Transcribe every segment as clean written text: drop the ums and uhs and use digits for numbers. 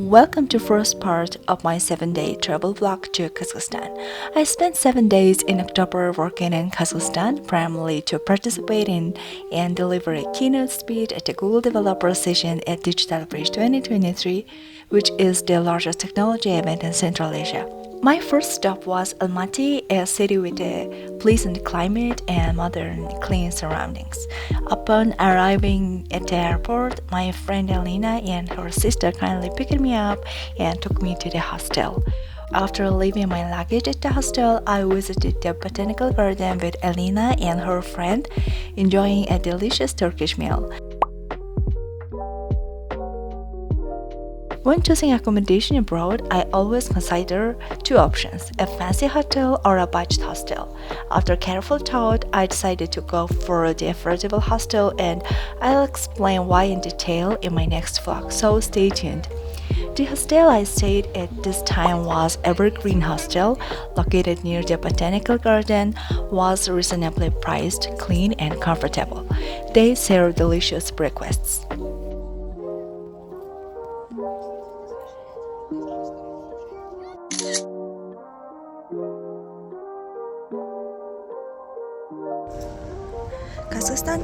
Welcome to first part of my 7-day travel vlog to Kazakhstan. I spent 7 days in October working in Kazakhstan, primarily to participate in and deliver a keynote speech at the Google Developer Session at Digital Bridge 2023, which is the largest technology event in Central Asia. My first stop was Almaty, a city with a pleasant climate and modern, clean surroundings. Upon arriving at the airport, my friend Alina and her sister kindly picked me up and took me to the hostel. After leaving my luggage at the hostel, I visited the botanical garden with Alina and her friend, enjoying a delicious Turkish meal. When choosing accommodation abroad, I always consider two options, a fancy hotel or a budget hostel. After careful thought, I decided to go for the affordable hostel, and I'll explain why in detail in my next vlog, so stay tuned. The hostel I stayed at this time was Evergreen Hostel, located near the botanical garden, was reasonably priced, clean and comfortable. They serve delicious breakfasts. Казахстанд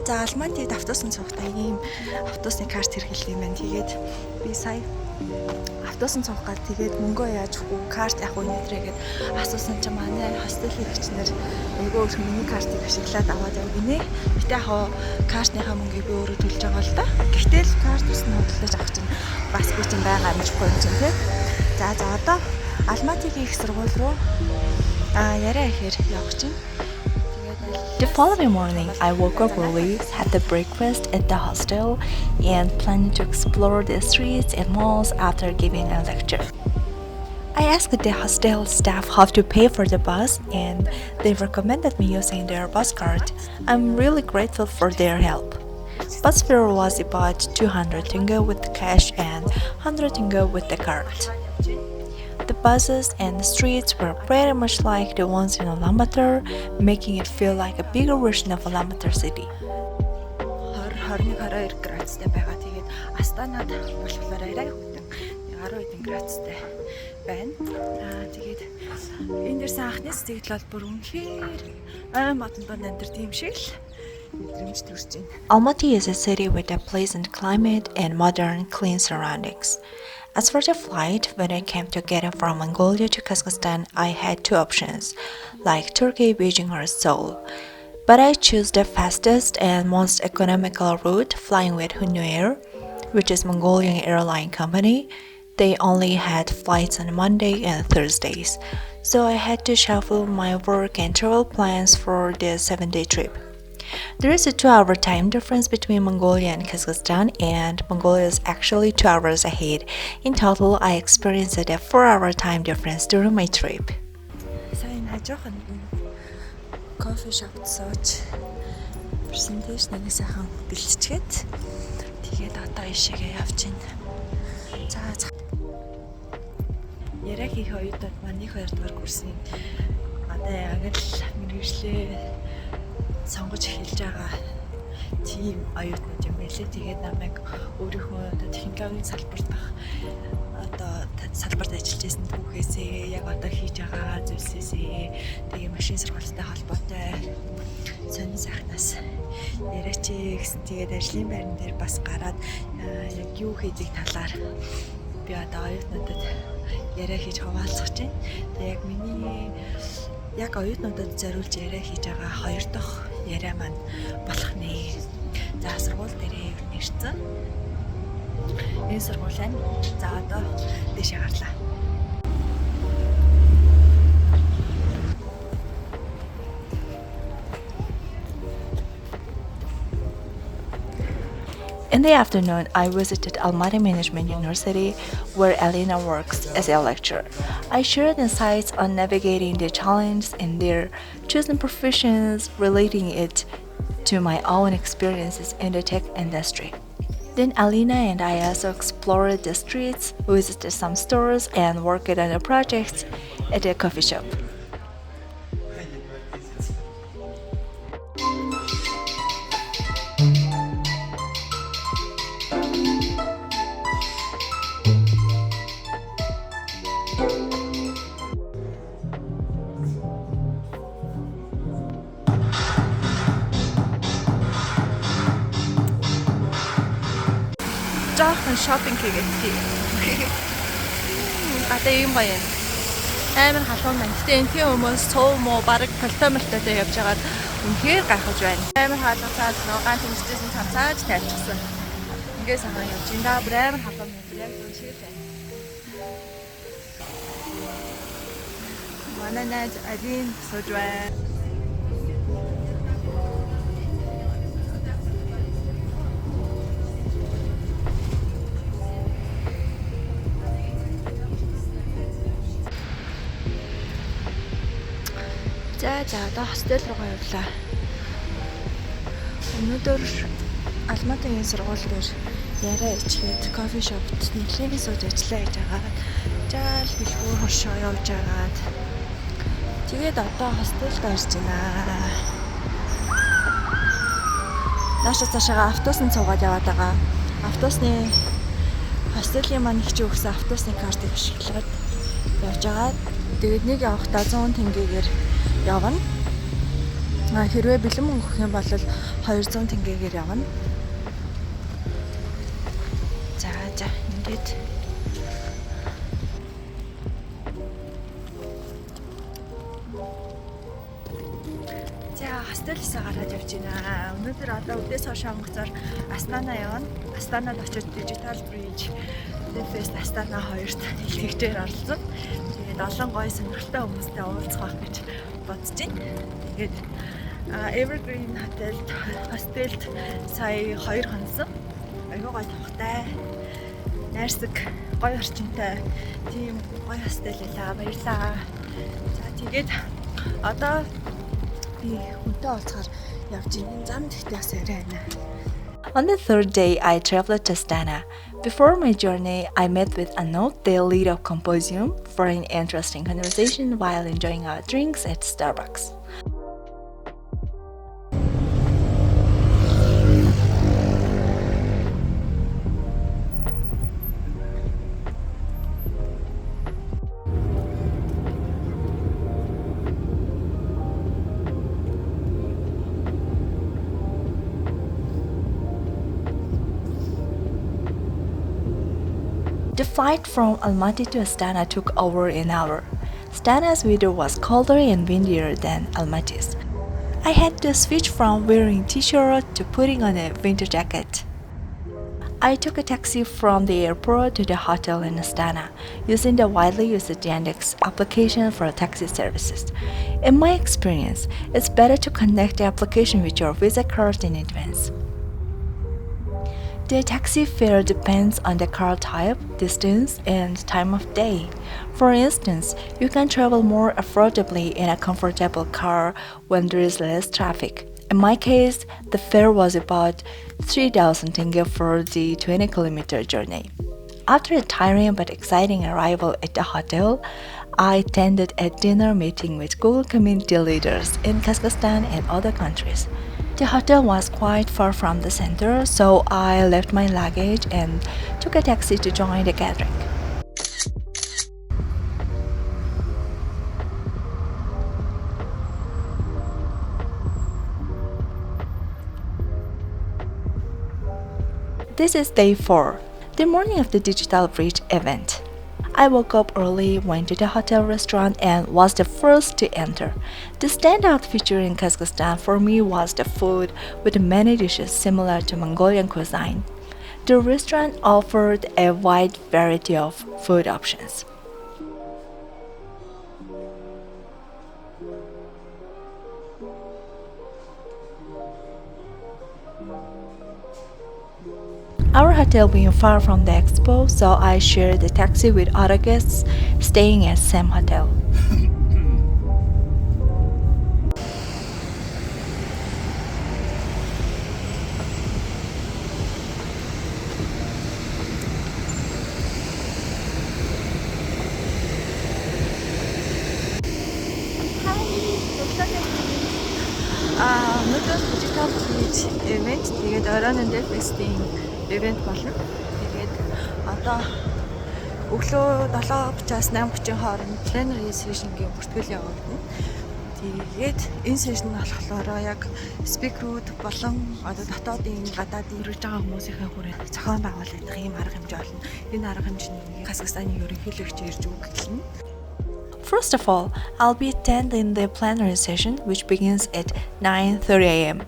за Алматид автобусын цугтаа ийм автобусны карт хэрэглэх юм байна. Тэгээд би сая автобусын цуггаад тэгээд мөнгөө яаж өгөх үү, карт явах уу нэтрээгээд асуусан чинь манай хостелийн хүчнэр нөгөө их миний картыг ашиглаад аваад яв гинэ. Гэтэ яг картныхаа мөнгийг би өөрөө төлж байгаа л да. Гэхдээ л карт усны хөдөлгөөж авах чинь бас би чинь байгаа амжихгүй юм чинь тий. За одоо Алматигийн их сургууль руу яриа ихээр явах чинь. The following morning, I woke up early, had the breakfast at the hostel, and planned to explore the streets and malls after giving a lecture. I asked the hostel staff how to pay for the bus, and they recommended me using their bus card. I'm really grateful for their help. Bus fare was about 200 tenge with cash and 100 tenge with the card. The buses and the streets were pretty much like the ones in Ulaanbaatar, making it feel like a bigger version of Ulaanbaatar city. 21-22 градустай байгаа. Тэгээд Астанад болохоор арай хүйтэн 10 хэдэн градустай байна. Тэгээд энэ дэрсэн анхнаас тэгтэл бол бүр үнэхээр модон амьдарч юм шиг л мэдрэмж төрж байна. Almaty is a city with a pleasant climate and modern, clean surroundings. As for the flight, when I came to get it from Mongolia to Kazakhstan, I had two options, like Turkey, Beijing or Seoul. But I chose the fastest and most economical route, flying with Air, which is Mongolian airline company. They only had flights on Monday and Thursdays, so I had to shuffle my work and travel plans for the 7-day trip. There is a 2-hour time difference between Mongolia and Kazakhstan, and Mongolia is actually 2 hours ahead. In total, I experienced a 4-hour time difference during my trip. Сайн хажуухан кофе шопт сууж презентацийг нэг сайхан бэлтчихэд тэгээд одоо ишээгээ явж байна. За яриа хийх оюутнууд манай 2-р курсын одоо яг л мэргэжлээ сонгож эхэлж байгаа тийм оюутнууд юм байлээ. Тэгээд намайг өөрийнхөө одоо технологийн салбарт ажиллаж байсан түүхээсээ яг одоо хийж байгаа зүйлсээсээ тэгээд машин сургалттай холбоотой сонин сайхнаас яриач гэсэн. Тэгээд ажлын байран дээр бас гараад яг юу хийдэг талаар би одоо оюутнуудад яриа хийж хуваалцах чинь. Тэгээд яг миний яг оюутнуудад зориулж яриа хийж байгаа 2 дахь яриа маань болох нэ. За сургууль дээрээ ирсэн. Энэ сургууль нь за одоо дэше гарлаа. In the afternoon, I visited AlmaU Management University, where Alina works as a lecturer. I shared insights on navigating the challenges in their chosen professions, relating it to my own experiences in the tech industry. Then Alina and I also explored the streets, visited some stores, and worked on a project at a coffee shop. жоохон шопинг хийгээд. Гадаа юм гоё юм. Амар халуун байна. Гэтэ энэхийн хүмүүс цуу муу бараг полтомолтойтой явж байгаад үнэхээр гайхаж байна. Амар хаалгацаад нөгөө ганц өмчтэйсэн цамцааж тайлчихсан. Ингээ санаа явж энэ да бүр амар халуун юм яг зөв шиг л байна. Манай найз Алин сууж байна. За одоо хостел руугаа явлаа. Өнөөдөр Алматыгийн сургууль дээр яриа ичгээд кофе шопт нэлээд сууж ажиллаа гэж байгаа. Жаал бэлгүүр хошоо явж агаад тэгээд одоо хостелд орж байна. Наашаа цаашаа автобусанд суугаад яваад байгаа. Автобусны хостелийн маань их ч өгсөн автобусны картыг ашиглаад явж агаад тэгээд нэг явахдаа 100 теңгээгээр явна. Хэрвээ бэлэн мөнгө өгөх юм бол 200 теңгээгээр явна. За ингээд хостелээс гараад явж байна. Өнөөдөр одоо өдөөс хойш онгоцоор Astana явна. Астанад очиж Digital Bridge, Devfest Astana хоёрт хэлхэгчээр оролцсон. Тэгээд олон гоё сонирхолтой хүмүүстэй уулзах байх гэж бодож байна. Тэгээд Evergreen хостелд сая 2 хонсон. Аюу гоё тавхтай. Найрсаг гоё орчинтой тийм гоё хостел байлаа. Баярлаа. За тэгээд одоо би хүнтэй уулзахаар явж байгаа. Зам тэгтээ бас арай байна. On the third day, I traveled to Astana. Before my journey, I met with Anop, the lead of Composium, for an interesting conversation while enjoying our drinks at Starbucks. The flight from Almaty to Astana took over an hour. Astana's weather was colder and windier than Almaty's. I had to switch from wearing t-shirt to putting on a winter jacket. I took a taxi from the airport to the hotel in Astana, using the widely used yandex application for taxi services. In my experience, it's better to connect the application with your Visa card in advance. The taxi fare depends on the car type, distance, and time of day. For instance, you can travel more affordably in a comfortable car when there is less traffic. In my case, the fare was about 3,000 tenge for the 20-kilometer journey. After a tiring but exciting arrival at the hotel, I attended a dinner meeting with Google community leaders in Kazakhstan and other countries. The hotel was quite far from the center, so I left my luggage and took a taxi to join the gathering. This is day 4, the morning of the Digital Bridge event. I woke up early, went to the hotel restaurant, and was the first to enter. The standout feature in Kazakhstan for me was the food, with many dishes similar to Mongolian cuisine. The restaurant offered a wide variety of food options. Our hotel being far from the EXPO, so I shared the taxi with other guests staying at same hotel. Өнөөдөр Digital Bridge event тэгээд оройн Devfest-ийн event болно. Тэгээд одоо өглөө 7:30-аас 8:30 хооронд plenary session-ийн бүртгэл явагдана. Тэгээд энэ сешн нь болохоор яг спикерүүд болон одоо дотоодын гадаадын ирж байгаа хүмүүсийн хүрээнд зохион байгуулагдах ийм арга хэмжээ болно. Энэ арга хэмжээний Казахстаны ерөнхийлөгч ирж өгөлнө. First of all, I'll be attending the plenary session, which begins at 9:30 a.m.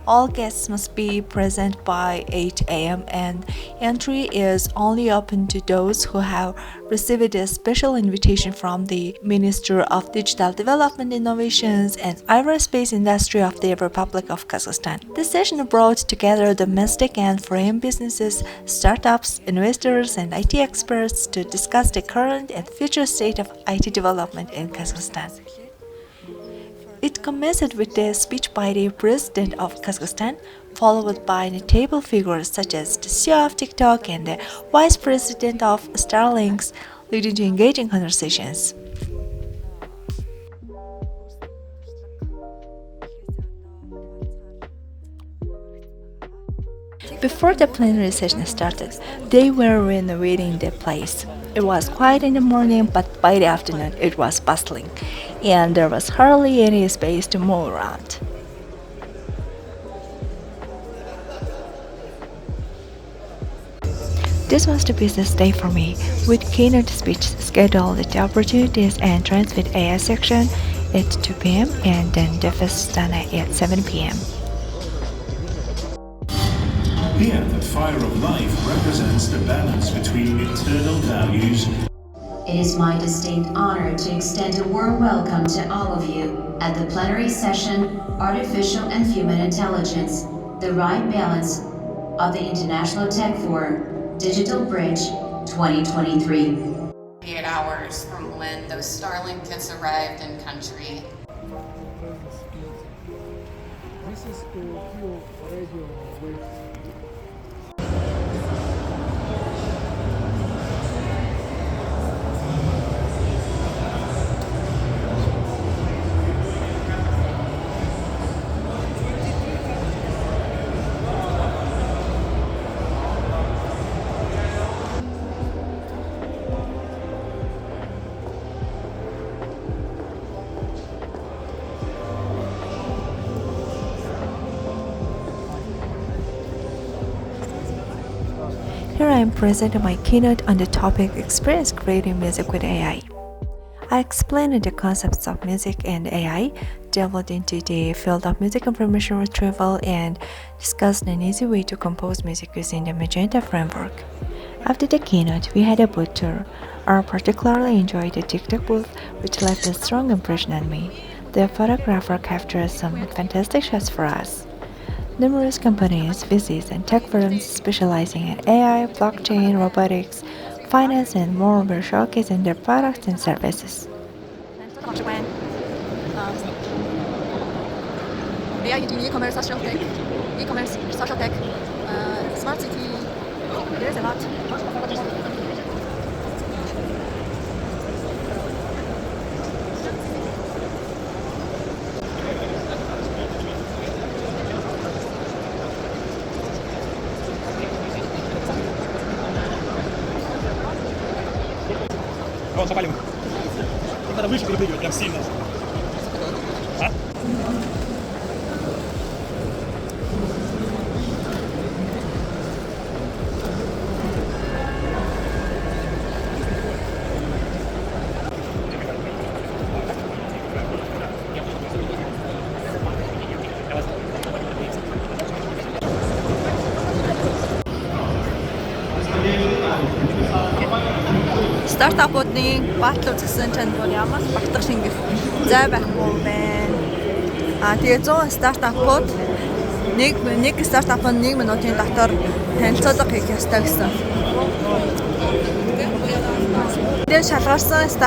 All guests must be present by 8 a.m. and entry is only open to those who have received a special invitation from the Minister of Digital Development Innovations and Aerospace Industry of the Republic of Kazakhstan. This session brought together domestic and foreign businesses, startups, investors, and IT experts to discuss the current and future state of IT development in Kazakhstan. It commenced with a speech by the President of Kazakhstan, followed by notable figures such as the CEO of TikTok and the Vice President of Starlinks, leading to engaging conversations. Before the plenary session started, they were renovating the place. It was quiet in the morning, but by the afternoon it was bustling, and there was hardly any space to move around. This was the business day for me, with keynote speech scheduled at the Opportunities and Trends with AI section at 2 p.m. and then Devfest Astana at 7 p.m. Here, the fire of life represents the balance between internal values. It is my distinct honor to extend a warm welcome to all of you at the plenary session, Artificial and Human Intelligence, the Right Balance of the International Tech Forum, Digital Bridge 2023. 8 hours from when those Starlink kits arrived in country. This is the fuel radio wave. Here I am presenting my keynote on the topic Experience Creating Music with AI. I explained the concepts of music and AI, delved into the field of music information retrieval, and discussed an easy way to compose music using the Magenta framework. After the keynote, we had a booth tour. I particularly enjoyed the TikTok booth, which left a strong impression on me. The photographer captured some fantastic shots for us. Numerous companies, VCs, and tech firms specializing in AI, blockchain, robotics, finance, and more were showcasing their products and services. AI in e-commerce, social tech, smart city. There's a lot. Запалим. Надо выше перепрыгивать, прям сильно. А? Стартапуудын батал үзсэн чанд бол ямар багтах шингэх зай байхгүй байна. Тэгээ 100 стартапууд нэг стартап нь 1 минутын дотор танилцуулга хийх ёстой гэсэн. Тэгээ шалгарсан 10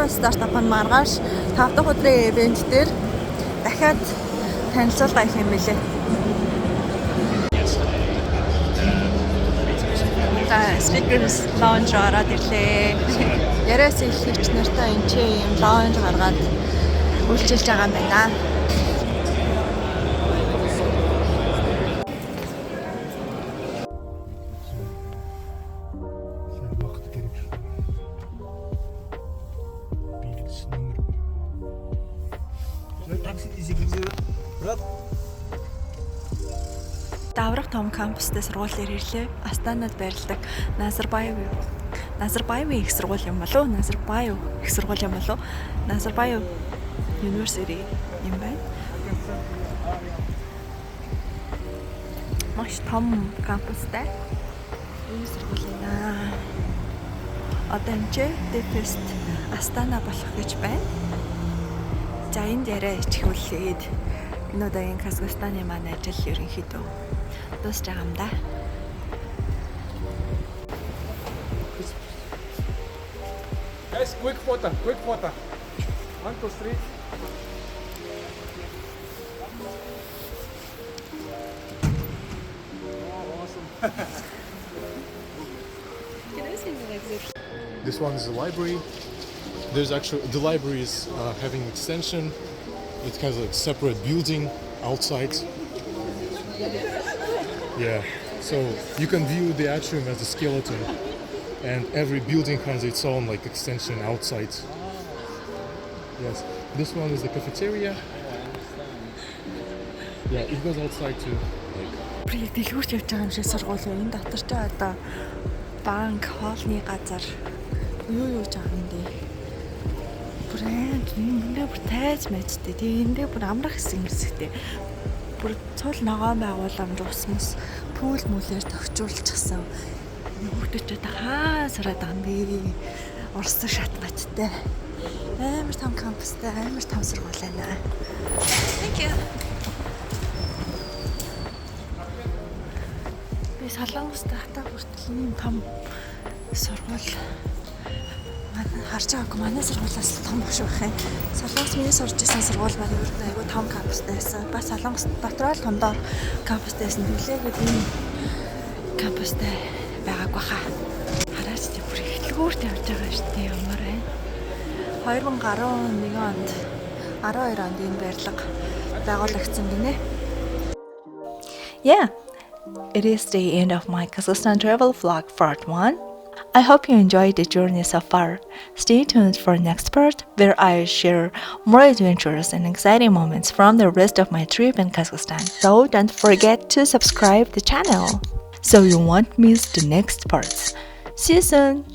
стартап нь маргааш 5 дахь өдрийн ивент дээр дахиад танилцуулга хийх юм билээ. Speakers lounge ороод ирлээ. Яриас эхлэгч нартай энэ ч юм lounge гаргаад үйлчилж байгаа юм байна. Даврах том кампустай сургуулиар ирлээ. Астанад байрладаг Nazarbayev их сургууль юм болов? Nazarbayev их сургууль юм болов? Nazarbayev University юм байна. Маш том кампустай. Энэ сургууль одоо энэ Devfest Astana болох гэж байна. За энд яриа ичгүүлээд энэ удаагийн Kazakhstan-ы маань ажил ерөнхийдөө дуусч байгаа юм да. Guys, quick photo. 1, 2, 3. Oh, awesome. This one is a library. There's actually the library is having extension. It has a separate building outside. Yeah, so you can view the atrium as a skeleton, and every building has its own like extension outside. Yes, this one is the cafeteria. Yeah, it goes outside too. Pri дэлгүүрч явж байгаа юм шиг сургууль юу? Энэ дотор ч одоо банк, хоолны газар юу гэж байгаа юм бэ? Брэнд энэ бүр тайз мэдтэй. Тэгээ энэ бүр амрах хэсэгтэй. Бүр цол ногоон байгууламж усмас пүүл мүлээр тохижуулчихсан. Хүүхдүүд хаа сураад байгаа юм бэ? Урсан шат мэдтэй. Амар том кампустай, амар том сургууль байна. Thank you. Би Солонгост хатаа хүртэл ийм том сургууль харж байгаагүй. Манай сургуулиас том биш байх юм. Солонгос миний сурж исэн сургууль маань ер нь айгүй том кампустай байсан. Бас Солонгос дотроо л хондоо кампустай байсан. Тэглээгээд энэ кампустай байгаагүй хаа. Хараач тийм бүр эхлэгүүрт явж байгаа шүү дээ. Ямар байна. 2011 онд 12 онд энэ барилга байгуулагдсан гинэ. Yeah, it is the end of my Kazakhstan travel vlog part 1. I hope you enjoyed the journey so far. Stay tuned for the next part where I share more adventures and exciting moments from the rest of my trip in Kazakhstan. So don't forget to subscribe the channel so you won't miss the next parts. See you soon!